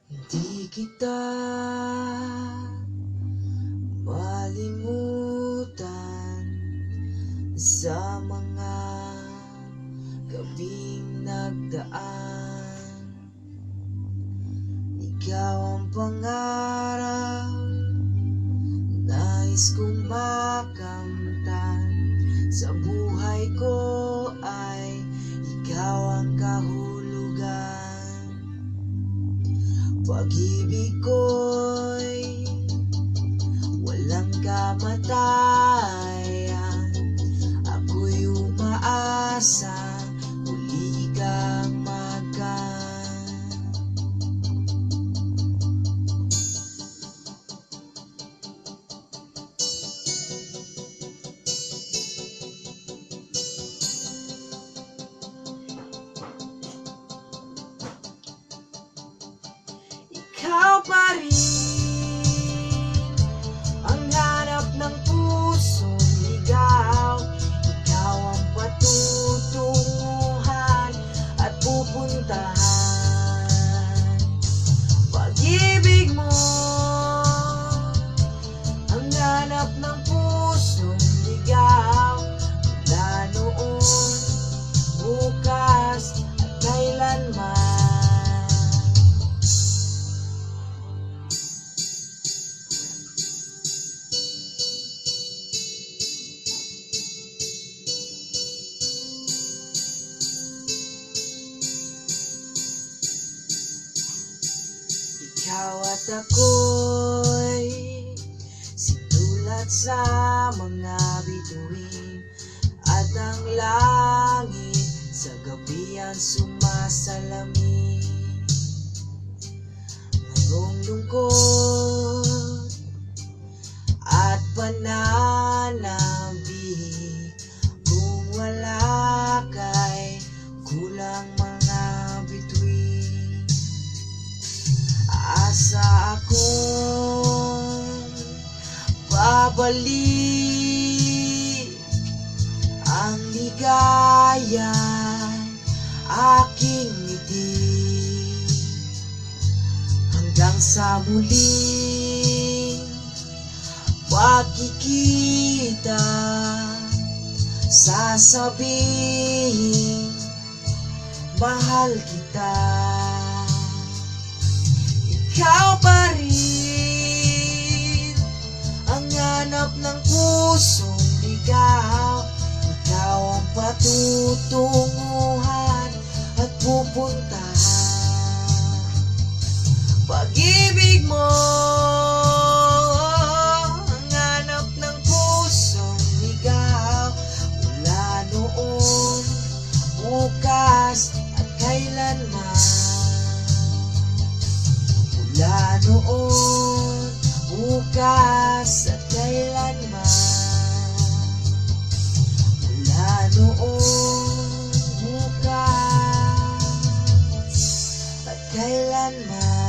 Hindi kita malimutan sa mga gabing nagdaan. Ikaw ang pangarap, nais kong makamtan. Sa buhay ko ay ikaw ang kahulugan. Pag-ibig ko'y walang kamatayan. Ako'y umaasa muli kang magan. Ikaw pa rin ang hanap ng pusong ligaw. Ikaw ang patutunguhan at pupuntahan. Pag-ibig mo ang hanap ng pusong ligaw. Mula noon, bukas at kailanman. Ikaw at ako'y sinulat sa mga bituin, at ang langit sa gabi ang sumasalamin. Ngayong lungkot at pananabik, kung wala kay kulang mga bituin. Asa akong babalik ang ligaya aking ngiti, hanggang sa muling pagkikita. Sasabihin mahal kita. Ikaw pa rin ang hanap ng pusong ligaw. Ikaw ang patutunguhan at pupuntahan. Pag-ibig mo ang hanap ng pusong ligaw. Mula noon, bukas at kailanman. Mula noon, bukas at kailanman. Mula noon, bukas at kailanman.